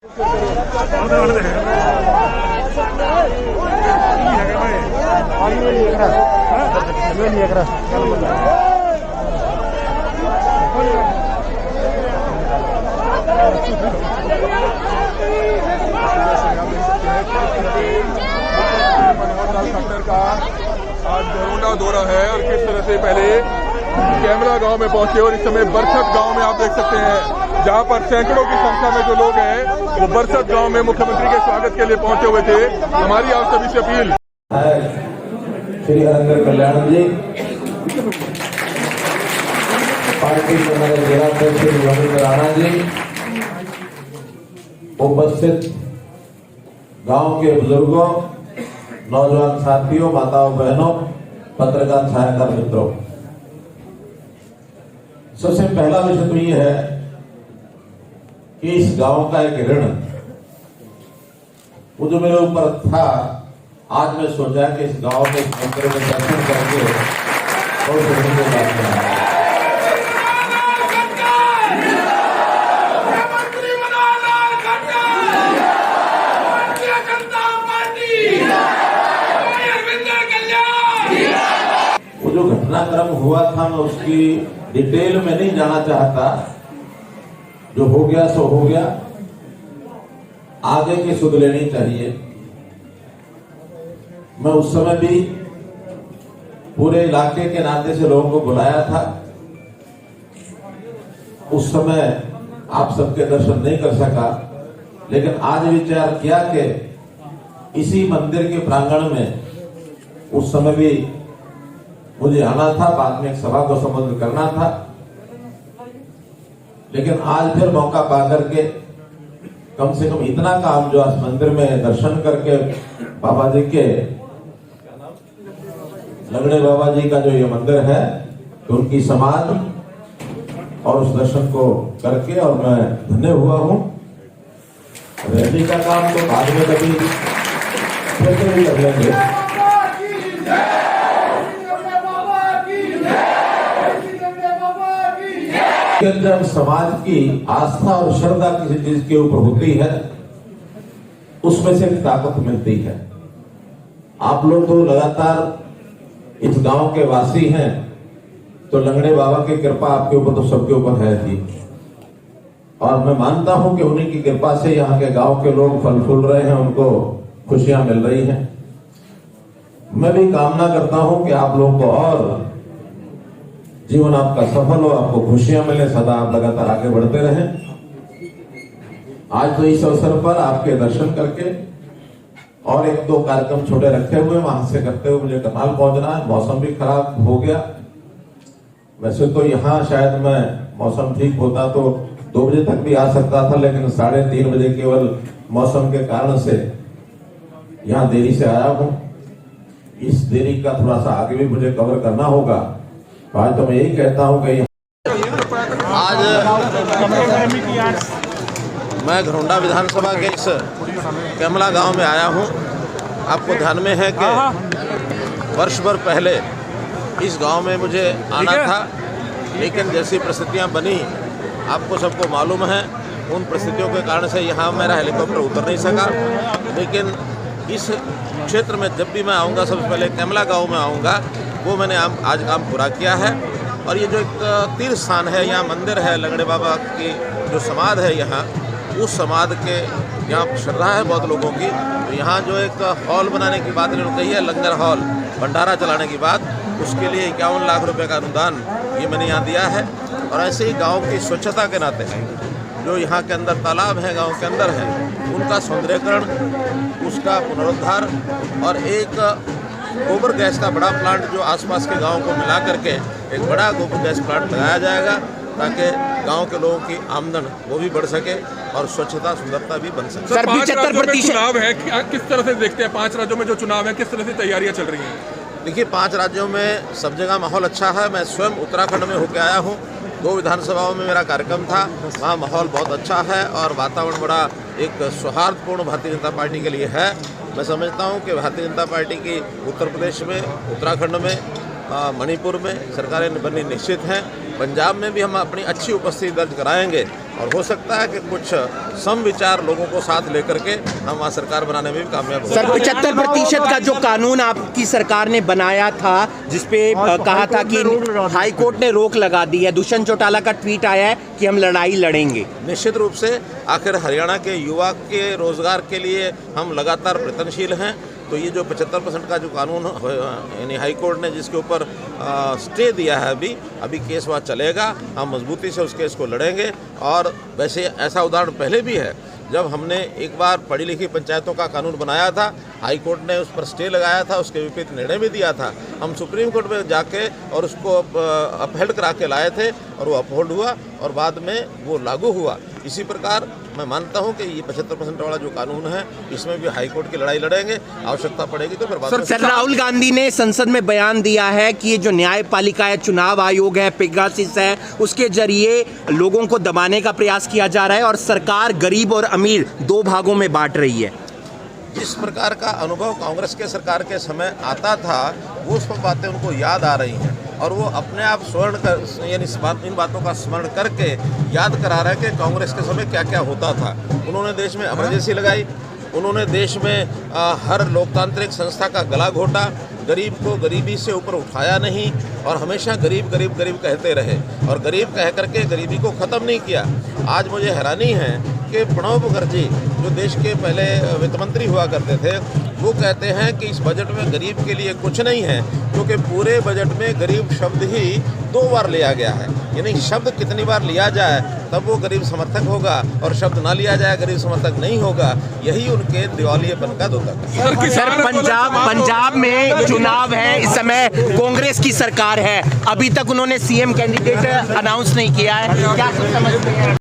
आज घरोंडा दौरा है और किस तरह से पहले कैमला गांव में पहुंचे और इस समय बरसत गांव में आप देख सकते हैं जहां पर सैकड़ों की संख्या में जो लोग हैं वो बरसत गांव में मुख्यमंत्री के स्वागत के लिए पहुंचे हुए थे। हमारी आप सभी से अपील श्री हरेंद्र कल्याण जी, पार्टी के हमारे जिलाध्यक्ष श्री रविंद्र राणा जी, उपस्थित गांव के बुजुर्गों, नौजवान साथियों, माताओं बहनों, पत्रकार सहायता मित्रों, सबसे पहला विषय तो ये है कि इस गांव का एक ऋण वो जो मेरे ऊपर था, आज मैं सोचा कि इस गांव के मंदिर में दर्शन करके और वो जो घटनाक्रम हुआ था मैं उसकी डिटेल में नहीं जाना चाहता। जो हो गया सो हो गया, आगे की सुध लेनी चाहिए। मैं उस समय भी पूरे इलाके के नाते से लोगों को बुलाया था। उस समय आप सबके दर्शन नहीं कर सका, लेकिन आज विचार किया कि इसी मंदिर के प्रांगण में उस समय भी मुझे आना था, बाद में एक सभा को संबोधित करना था, लेकिन आज फिर मौका पा करके कम से कम इतना काम जो आज मंदिर में दर्शन करके बाबा जी के लंगड़े बाबा जी का जो ये मंदिर है तो उनकी समाधि और उस दर्शन को करके और मैं धन्य हुआ हूं। रैली का काम तो बाद में कभी फिर से भी कर लेंगे। जब समाज की आस्था और श्रद्धा किसी चीज के ऊपर होती है, उसमें से ताकत मिलती है। आप लोग तो लगातार इस गांव के वासी हैं, तो लंगड़े बाबा की कृपा आपके ऊपर तो सबके ऊपर है थी, और मैं मानता हूं कि उन्हीं की कृपा से यहाँ के गांव के लोग फल फूल रहे हैं, उनको खुशियां मिल रही हैं। मैं भी कामना करता हूं कि आप लोगों को और जीवन आपका सफल हो, आपको खुशियां मिले, सदा आप लगातार आगे बढ़ते रहें। आज तो इस अवसर पर आपके दर्शन करके और एक दो कार्यक्रम छोटे रखे हुए, वहां से करते हुए मुझे करनाल पहुंचना है। मौसम भी खराब हो गया। वैसे तो यहाँ शायद मैं मौसम ठीक होता तो 2 बजे तक भी आ सकता था, लेकिन 3:30 बजे केवल मौसम के कारण से यहाँ देरी से आया हूँ। इस देरी का थोड़ा सा आगे भी मुझे कवर करना होगा। आज तो मैं यही कहता हूं कि आज मैं घरोंडा विधानसभा के इस कैमला गांव में आया हूं। आपको ध्यान में है कि वर्ष भर पहले इस गांव में मुझे आना था, लेकिन जैसी परिस्थितियां बनी आपको सबको मालूम है, उन परिस्थितियों के कारण से यहाँ मेरा हेलीकॉप्टर उतर नहीं सका। लेकिन इस क्षेत्र में जब भी मैं आऊँगा, सबसे पहले कैमला गांव में आऊँगा, वो मैंने आज काम पूरा किया है। और ये जो एक तीर्थ स्थान है, यहाँ मंदिर है, लंगड़े बाबा की जो समाधि है यहाँ, उस समाधि के यहाँ श्रद्धा है बहुत लोगों की। तो यहाँ जो एक हॉल बनाने की बात इन्होंने कही है, लंगर हॉल, भंडारा चलाने की बात, उसके लिए 51 लाख रुपए का अनुदान ये मैंने यहाँ दिया है। और ऐसे ही गाँव की स्वच्छता के नाते जो यहाँ के अंदर तालाब हैं, गाँव के अंदर हैं, उनका सौंदर्यीकरण, उसका पुनरुद्धार और एक गोबर गैस का बड़ा प्लांट जो आसपास के गांव को मिला करके एक बड़ा गोबर गैस प्लांट लगाया जाएगा, ताकि गांव के लोगों की आमदन वो भी बढ़ सके और स्वच्छता सुंदरता भी बन सके। सर, 75% चुनाव है, किस तरह से देखते हैं 5 राज्यों में जो चुनाव है, किस तरह से तैयारियां चल रही हैं? देखिए, 5 राज्यों में सब जगह माहौल अच्छा है। मैं स्वयं उत्तराखंड में होकर आया हूँ, 2 विधानसभाओं में मेरा कार्यक्रम था, वहाँ माहौल बहुत अच्छा है और वातावरण बड़ा एक सौहार्दपूर्ण भारतीय जनता पार्टी के लिए है। मैं समझता हूँ कि भारतीय जनता पार्टी की उत्तर प्रदेश में, उत्तराखंड में, मणिपुर में सरकारें बननी निश्चित हैं। पंजाब में भी हम अपनी अच्छी उपस्थिति दर्ज कराएंगे। और हो सकता है कि कुछ सम विचार लोगों को साथ लेकर के हम वहाँ सरकार बनाने में भी कामयाब हो। सर 75% का जो कानून आपकी सरकार ने बनाया था, जिसपे कहा था कि हाई कोर्ट ने रोक लगा दी है, दुष्यंत चौटाला का ट्वीट आया है कि हम लड़ाई लड़ेंगे। निश्चित रूप से आखिर हरियाणा के युवा के रोजगार के लिए हम लगातार प्रयत्नशील हैं। तो ये जो 75% का जो कानून यानी हाई कोर्ट ने जिसके ऊपर स्टे दिया है, अभी केस वहाँ चलेगा, हम मजबूती से उस केस को लड़ेंगे। और वैसे ऐसा उदाहरण पहले भी है, जब हमने एक बार पढ़ी लिखी पंचायतों का कानून बनाया था, हाई कोर्ट ने उस पर स्टे लगाया था, उसके विपरीत निर्णय भी दिया था। हम सुप्रीम कोर्ट में जाके और उसको अपहेल्ड करा के लाए थे और वो अपहोल्ड हुआ और बाद में वो लागू हुआ। इसी प्रकार मैं मानता हूं कि ये 75% वाला जो कानून है, इसमें भी हाई कोर्ट की लड़ाई लड़ेंगे, आवश्यकता पड़ेगी तो फिर बात। सर राहुल गांधी ने संसद में बयान दिया है कि ये जो न्यायपालिका है, चुनाव आयोग है, पेगासिस है, उसके जरिए लोगों को दबाने का प्रयास किया जा रहा है और सरकार गरीब और अमीर दो भागों में बांट रही है। जिस प्रकार का अनुभव कांग्रेस के सरकार के समय आता था, वो सब बातें उनको याद आ रही हैं और वो अपने आप स्वर्ण कर यानी इन बातों का स्मरण करके याद करा रहे हैं कि कांग्रेस के समय क्या क्या होता था। उन्होंने देश में इमरजेंसी लगाई, उन्होंने देश में हर लोकतांत्रिक संस्था का गला घोटा, गरीब को गरीबी से ऊपर उठाया नहीं और हमेशा गरीब गरीब गरीब कहते रहे और गरीब कह करके गरीबी को ख़त्म नहीं किया। आज मुझे हैरानी है कि प्रणब मुखर्जी जो देश के पहले वित्त मंत्री हुआ करते थे, वो कहते हैं कि इस बजट में गरीब के लिए कुछ नहीं है, क्योंकि पूरे बजट में गरीब शब्द ही 2 बार लिया गया है। यानी शब्द कितनी बार लिया जाए तब वो गरीब समर्थक होगा और शब्द ना लिया जाए गरीब समर्थक नहीं होगा। यही उनके दिवालियेपन का द्योतक है। सर पंजाब में चुनाव है, इस समय कांग्रेस की सरकार है, अभी तक उन्होंने सीएम कैंडिडेट अनाउंस नहीं किया है, क्या समझते हैं?